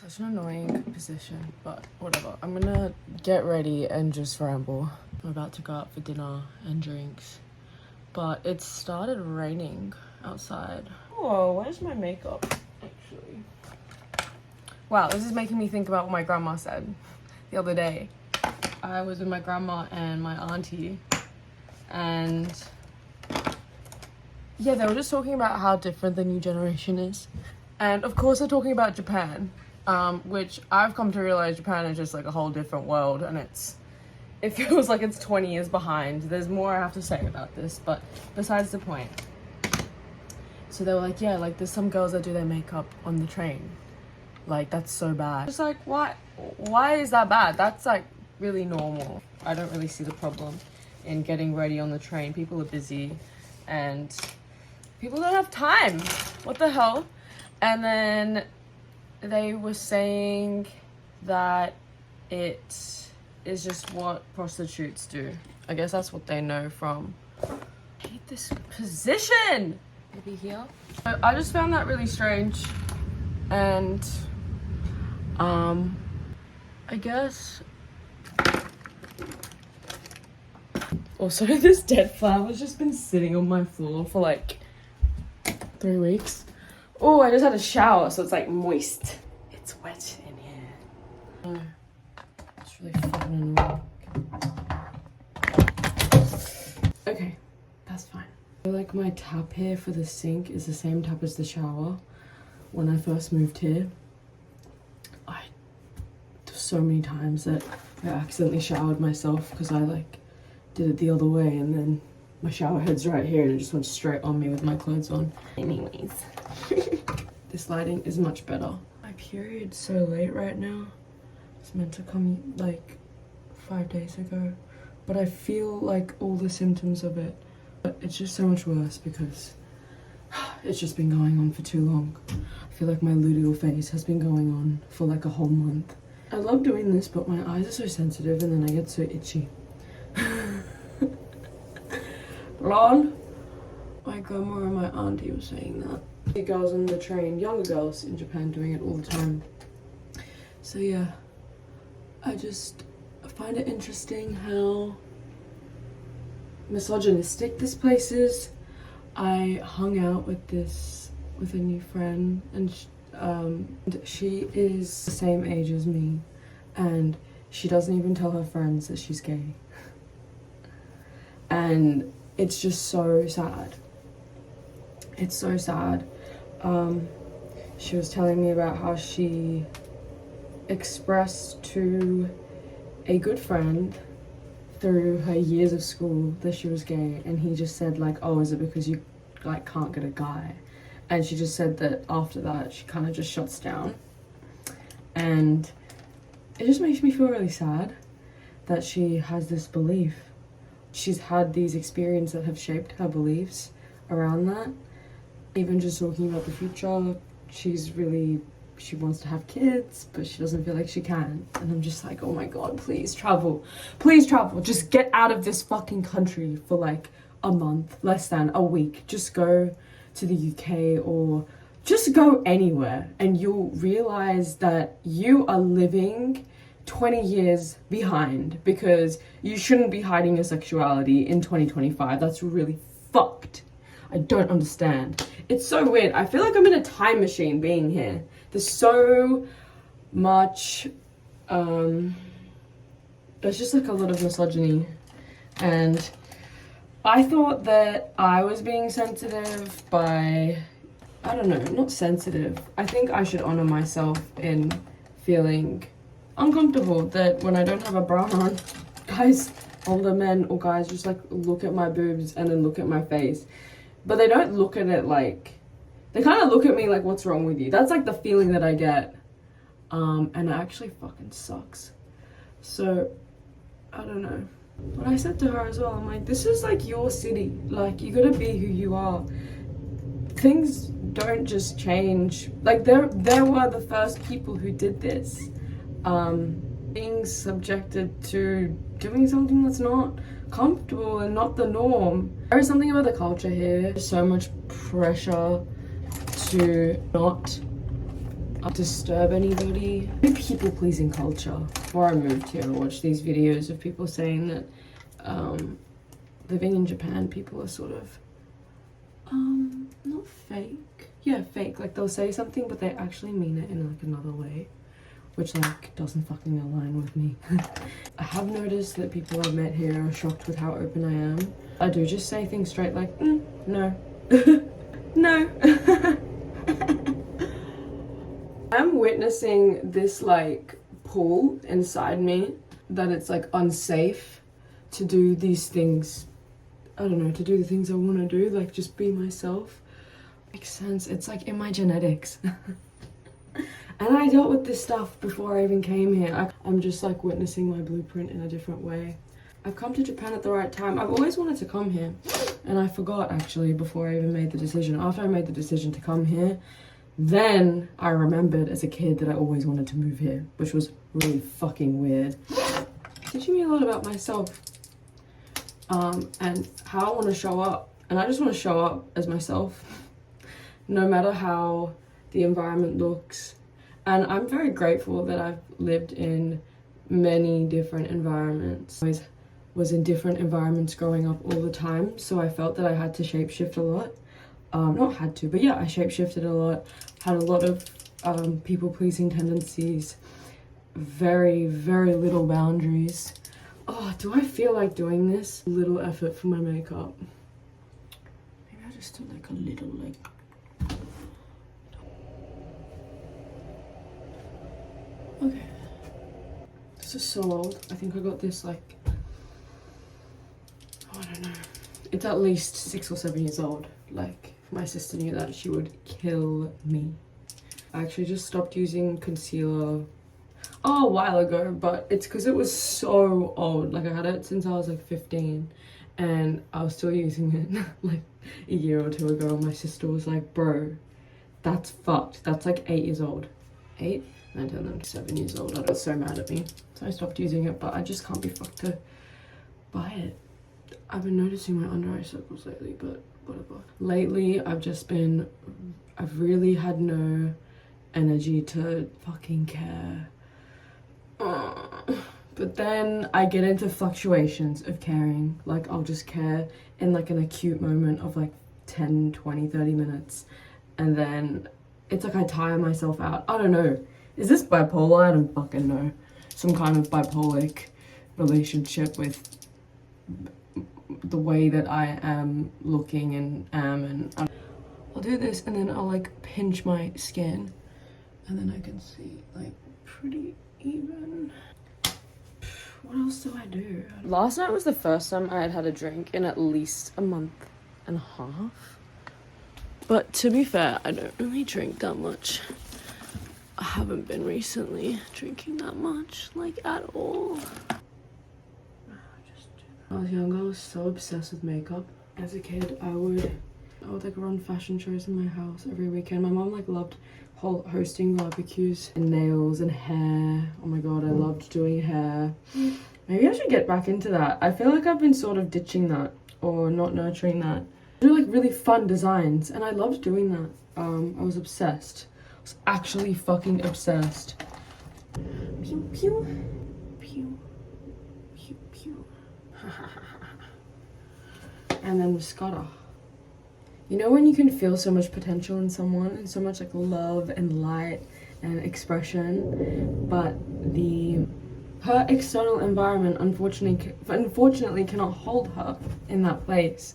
Such an annoying position, but whatever. I'm gonna get ready and just ramble. I'm about to go out for dinner and drinks, but it started raining outside. Whoa, where's my makeup, actually? Wow, this is making me think about what my grandma said the other day. I was with my grandma and my auntie, and yeah, they were just talking about how different the new generation is. And of course they're talking about Japan, which I've come to realize Japan is just like a whole different world, and it feels like it's 20 years behind. There's more I have to say about this, but besides the point. So they were like, yeah, like there's some girls that do their makeup on the train. Like, that's so bad. Just like, why is that bad? That's like really normal. I don't really see the problem in getting ready on the train. People are busy and people don't have time. What the hell? And then they were saying that it is just what prostitutes do. I guess that's what they know from. I hate this position. Maybe here. I just found that really strange, and I guess also this dead flower's just been sitting on my floor for like 3 weeks. Oh, I just had a shower, so it's like moist. It's wet in here. Oh, it's really fucking annoying. Okay, that's fine. I feel like my tap here for the sink is the same tap as the shower. When I first moved here, so many times that I accidentally showered myself because I like did it the other way, and then my shower head's right here and it just went straight on me with my clothes on. Anyways, this lighting is much better. My period's so late right now. It's meant to come like 5 days ago, but I feel like all the symptoms of it, but it's just so much worse because it's just been going on for too long. I feel like my luteal phase has been going on for like a whole month. I love doing this, but my eyes are so sensitive and then I get so itchy. Lol. My grandma and my auntie were saying that. The girls on the train, younger girls in Japan, doing it all the time. So yeah, I find it interesting how misogynistic this place is. I hung out with a new friend, and she is the same age as me, and she doesn't even tell her friends that she's gay. And it's just so sad. It's so sad. She was telling me about how she expressed to a good friend through her years of school that she was gay, and he just said like, oh, is it because you like can't get a guy? And she just said that after that she kind of just shuts down, and it just makes me feel really sad that she has this belief. She's had these experiences that have shaped her beliefs around that. Even just talking about the future, she wants to have kids, but she doesn't feel like she can. And I'm just like, oh my god, please travel, just get out of this fucking country for like a month, less than a week. Just go to the UK or just go anywhere, and you'll realize that you are living 20 years behind, because you shouldn't be hiding your sexuality in 2025. That's really fucked. I don't understand. It's so weird. I feel like I'm in a time machine being here. There's so much, there's just like a lot of misogyny, and I thought that I was being sensitive by, I don't know, not sensitive. I think I should honor myself in feeling uncomfortable that when I don't have a bra on, guys, older men or guys just like look at my boobs and then look at my face. But they don't look at it like, they kind of look at me like, what's wrong with you? That's like the feeling that I get. And it actually fucking sucks. So, I don't know. But I said to her as well, I'm like, this is like your city. Like, you gotta be who you are. Things don't just change. Like, there were the first people who did this. Being subjected to doing something that's not comfortable and not the norm. There is something about the culture here. There's so much pressure to not disturb anybody. People-pleasing culture. Before I moved here, I watched these videos of people saying that living in Japan, people are sort of not fake. Yeah, fake. Like they'll say something but they actually mean it in like another way, which like doesn't fucking align with me. I have noticed that people I've met here are shocked with how open I am. I do just say things straight like, no. No. I'm witnessing this like pull inside me that it's like unsafe to do these things. I don't know, to do the things I want to do, like just be myself. Makes sense. It's like in my genetics. And I dealt with this stuff before I even came here. I'm just like witnessing my blueprint in a different way. I've come to Japan at the right time. I've always wanted to come here, and I forgot actually before I even made the decision. After I made the decision to come here, then I remembered as a kid that I always wanted to move here, which was really fucking weird. Teaching me a lot about myself and how I want to show up. And I just want to show up as myself, no matter how the environment looks. And I'm very grateful that I've lived in many different environments. I was in different environments growing up all the time, so I felt that I had to shapeshift a lot. Not had to, but yeah, I shapeshifted a lot. Had a lot of people-pleasing tendencies. Very, very little boundaries. Oh, do I feel like doing this? Little effort for my makeup. Maybe I just do like a little like... Okay. This is so old. I think I got this like... Oh, I don't know. It's at least 6 or 7 years old. Like, if my sister knew that, she would kill me. I actually just stopped using concealer a while ago, but it's because it was so old. Like I had it since I was like 15 and I was still using it like a year or 2 ago. My sister was like, bro, that's fucked. That's like 8 years old. 8, 9, 10, 11, 7 years old. I was so mad at me. So I stopped using it, but I just can't be fucked to buy it. I've been noticing my under eye circles lately, but whatever. Lately, I've really had no energy to fucking care. But then I get into fluctuations of caring. Like I'll just care in like an acute moment of like 10, 20, 30 minutes. And then it's like I tire myself out. I don't know. Is this bipolar? I don't fucking know. Some kind of bipolic relationship with the way that I am looking and am. And I'll do this and then I'll like pinch my skin. And then I can see like pretty even. What else do I do? Last night was the first time I had had a drink in at least a month and a half. But to be fair, I don't really drink that much. I haven't been recently drinking that much, like at all. When I was younger, I was so obsessed with makeup. As a kid, I would like run fashion shows in my house every weekend. My mom like loved hosting barbecues and nails and hair. Oh my god, I loved doing hair. Maybe I should get back into that. I feel like I've been sort of ditching that or not nurturing that. I do like really fun designs and I loved doing that. I was obsessed. I was actually fucking obsessed. Pew pew pew pew pew. And then mascara. You know when you can feel so much potential in someone and so much like love and light and expression, but her external environment unfortunately cannot hold her in that place,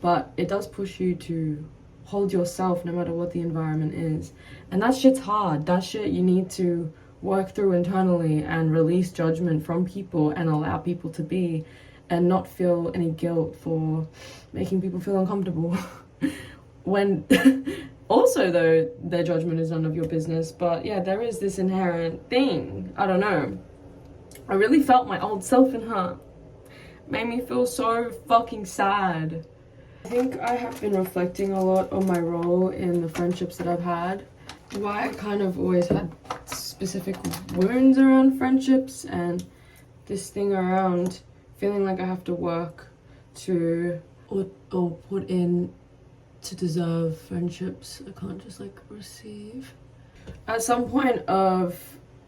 but it does push you to hold yourself no matter what the environment is. And that shit's hard. That shit you need to work through internally and release judgment from people and allow people to be and not feel any guilt for making people feel uncomfortable. When also though their judgment is none of your business, but yeah, there is this inherent thing. I don't know, I really felt my old self in her. Made me feel so fucking sad. I think I have been reflecting a lot on my role in the friendships that I've had, why I kind of always had specific wounds around friendships and this thing around feeling like I have to work to or put in to deserve friendships. I can't just like receive. at some point of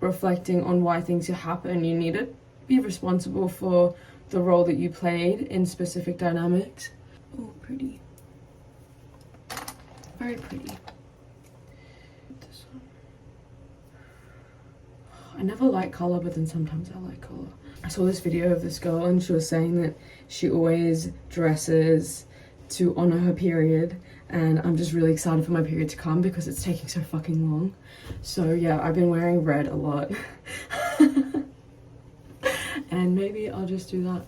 reflecting on why things happen, you need to be responsible for the role that you played in specific dynamics. Oh, pretty. Very pretty. This one. I never like colour, but then sometimes I like colour. I saw this video of this girl and she was saying that she always dresses to honour her period, and I'm just really excited for my period to come because it's taking so fucking long. So yeah, I've been wearing red a lot. And maybe I'll just do that.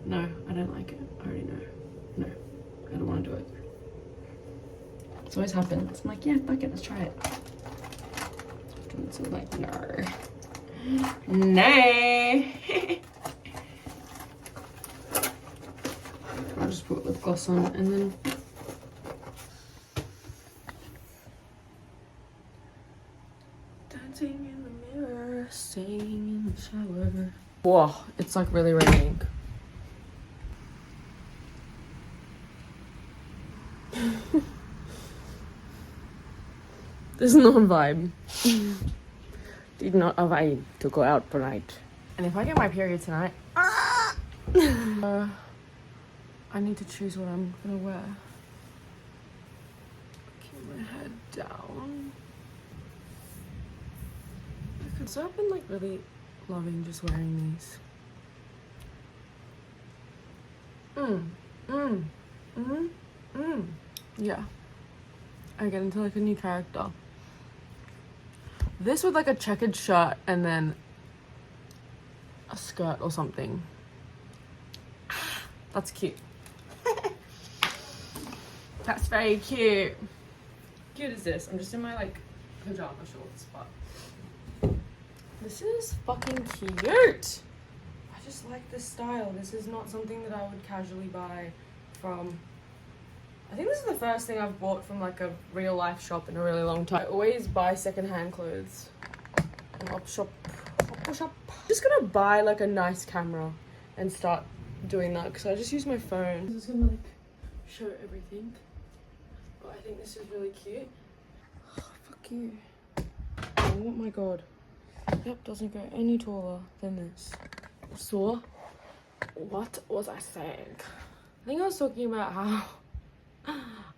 No, I don't like it. I already know. No, I don't want to do it. It's always happens. I'm like, yeah, fuck it, let's try it. So like, no. Nay. I'll just put lip gloss on and then dancing in the mirror, singing in the shower. Whoa, it's like really raining. This is not a vibe. Did not a vibe to go out tonight. And if I get my period tonight, I need to choose what I'm gonna wear. Keep my head down. So I've been like really loving just wearing these. Yeah. I get into like a new character. This with like a checkered shirt and then a skirt or something. That's cute. That's very cute. Cute is this? I'm just in my like pajama shorts, but this is fucking cute. I just like this style. This is not something that I would casually buy from. I think this is the first thing I've bought from like a real life shop in a really long time. I always buy secondhand clothes. And op shop. Just gonna buy like a nice camera and start doing that because I just use my phone. I'm just gonna like show everything. But I think this is really cute. Oh, fuck you. Oh my god. Yep, doesn't go any taller than this. So, what was I saying? I think I was talking about how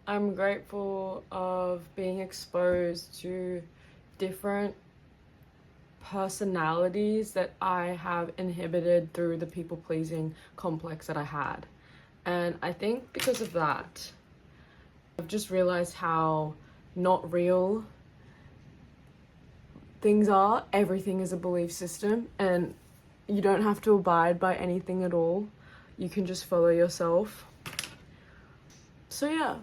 I'm grateful of being exposed to different personalities that I have inhibited through the people-pleasing complex that I had. And I think because of that, I've just realized how not real things are. Everything is a belief system and you don't have to abide by anything at all. You can just follow yourself. So yeah,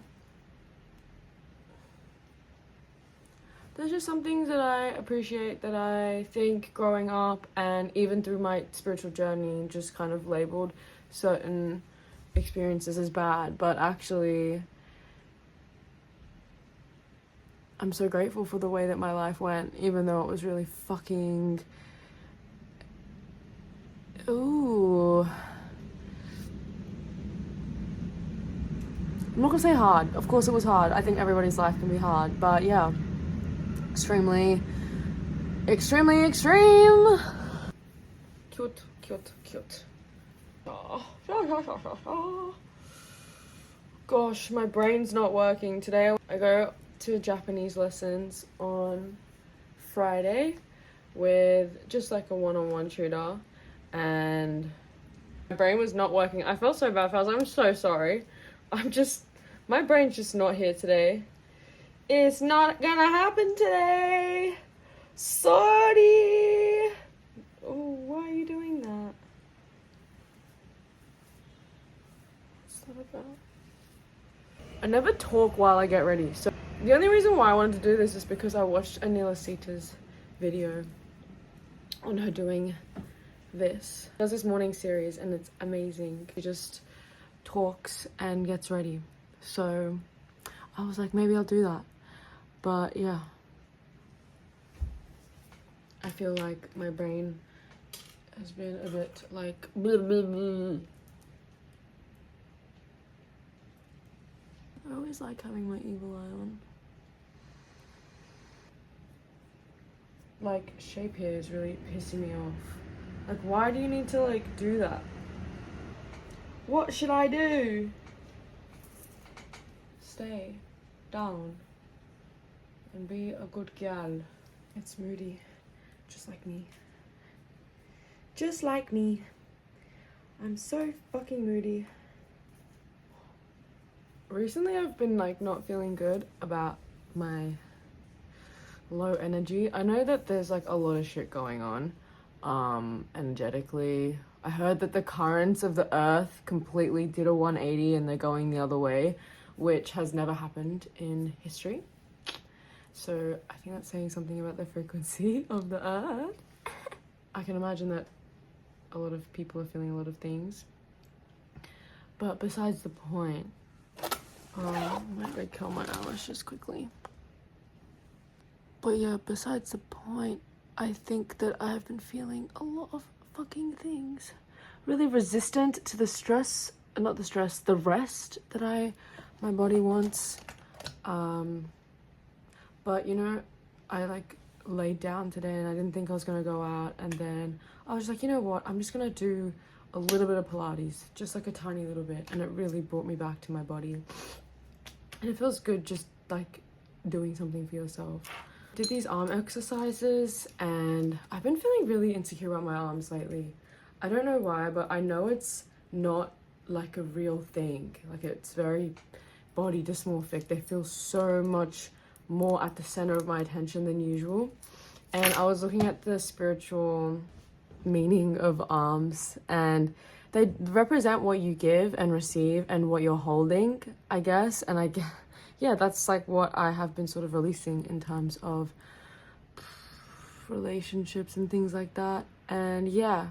there's just some things that I appreciate that I think growing up and even through my spiritual journey just kind of labeled certain experiences as bad, but actually I'm so grateful for the way that my life went, even though it was really fucking... Ooh. I'm not gonna say hard. Of course it was hard. I think everybody's life can be hard. But yeah, extremely, extremely extreme. Cute, cute, cute. Gosh, my brain's not working today. I go to Japanese lessons on Friday with just like a one-on-one tutor, and my brain was not working. I felt so bad. I was like, I'm so sorry. My brain's just not here today. It's not gonna happen today. Sorry. Oh, why are you doing that? What's that about? I never talk while I get ready. So the only reason why I wanted to do this is because I watched Anila Sita's video on her doing this. She does this morning series and it's amazing. She just talks and gets ready. So I was like, maybe I'll do that. But yeah, I feel like my brain has been a bit like blah, blah, blah. I always like having my evil eye on. like shape here is really pissing me off. Like, why do you need to like do that? What should I do? Stay down and be a good gal. It's moody, just like me. Just like me. I'm so fucking moody. Recently I've been like not feeling good about my low energy. I know that there's like a lot of shit going on energetically. I heard that the currents of the earth completely did a 180 and they're going the other way, which has never happened in history. So I think that's saying something about the frequency of the earth. I can imagine that a lot of people are feeling a lot of things, but besides the point. I might go curl my eyelashes quickly. But yeah, besides the point, I think that I've been feeling a lot of fucking things. Really resistant to the stress, not the stress, the rest that my body wants. But you know, I like laid down today and I didn't think I was gonna go out, and then I was like, you know what, I'm just gonna do a little bit of Pilates, just like a tiny little bit, and it really brought me back to my body. And it feels good just like doing something for yourself. Did these arm exercises and I've been feeling really insecure about my arms lately. I don't know why, but I know it's not like a real thing. Like, it's very body dysmorphic. They feel so much more at the center of my attention than usual. And I was looking at the spiritual meaning of arms, and they represent what you give and receive and what you're holding, I guess. And yeah, that's like what I have been sort of releasing in terms of relationships and things like that. And yeah,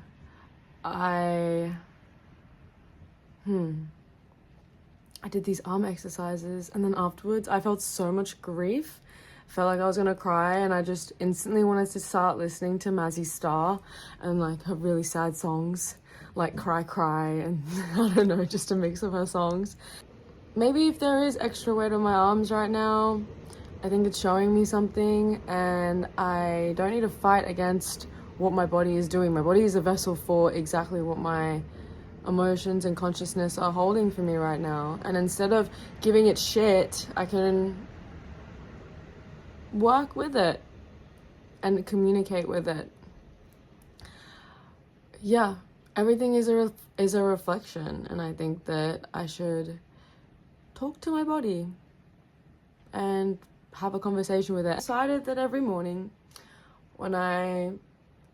I did these arm exercises, and then afterwards I felt so much grief. I felt like I was gonna cry, and I just instantly wanted to start listening to Mazzy Star and like her really sad songs, like Cry Cry, and I don't know, just a mix of her songs. Maybe if there is extra weight on my arms right now, I think it's showing me something, and I don't need to fight against what my body is doing. My body is a vessel for exactly what my emotions and consciousness are holding for me right now. And instead of giving it shit, I can work with it and communicate with it. Yeah, everything is a reflection, and I think that I should talk to my body and have a conversation with it. I decided that every morning when I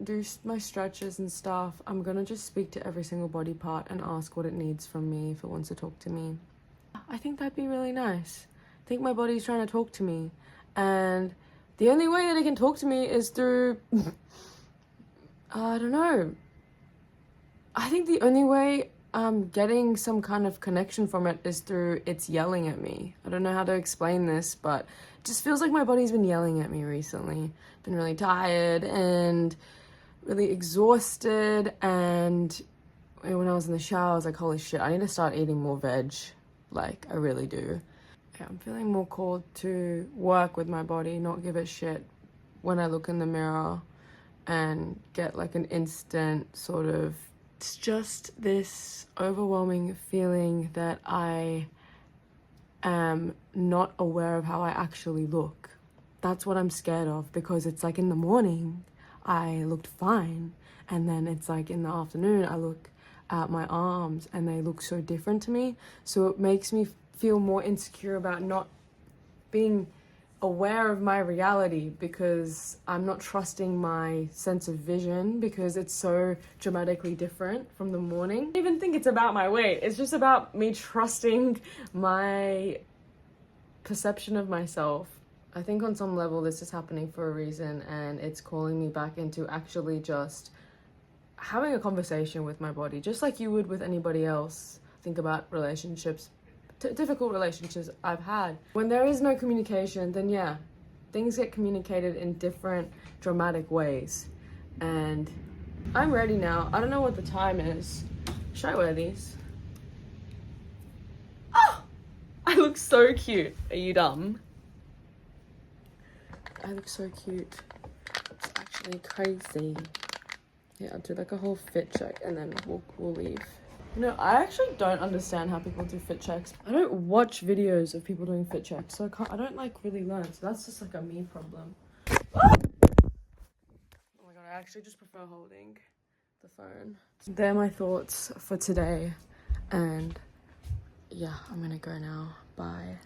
do my stretches and stuff, I'm gonna just speak to every single body part and ask what it needs from me if it wants to talk to me. I think that'd be really nice. I think my body's trying to talk to me, and the only way that it can talk to me is through I don't know. I think the only way I'm getting some kind of connection from it is through its yelling at me. I don't know how to explain this, but it just feels like my body's been yelling at me recently. Been really tired and really exhausted, and when I was in the shower I was like, holy shit, I need to start eating more veg. Like, I really do. Yeah, I'm feeling more called to work with my body, not give it shit when I look in the mirror and get like an instant sort of, it's just this overwhelming feeling that I am not aware of how I actually look. That's what I'm scared of, because it's like in the morning I looked fine, and then it's like in the afternoon I look at my arms and they look so different to me. So it makes me feel more insecure about not being aware of my reality, because I'm not trusting my sense of vision because it's so dramatically different from the morning. I don't even think it's about my weight. It's just about me trusting my perception of myself. I think on some level this is happening for a reason, and it's calling me back into actually just having a conversation with my body, just like you would with anybody else. Think about relationships, difficult relationships I've had. When there is no communication, then yeah, things get communicated in different dramatic ways. And I'm ready now. I don't know what the time is. Should I wear these? Oh, I look so cute. Are you dumb? I look so cute. It's really crazy. Yeah, I'll do like a whole fit check and then we'll leave. You know, I actually don't understand how people do fit checks. I don't watch videos of people doing fit checks, so I don't like really learn. So that's just like a me problem. Oh my god, I actually just prefer holding the phone. They're my thoughts for today, and yeah, I'm gonna go now. Bye.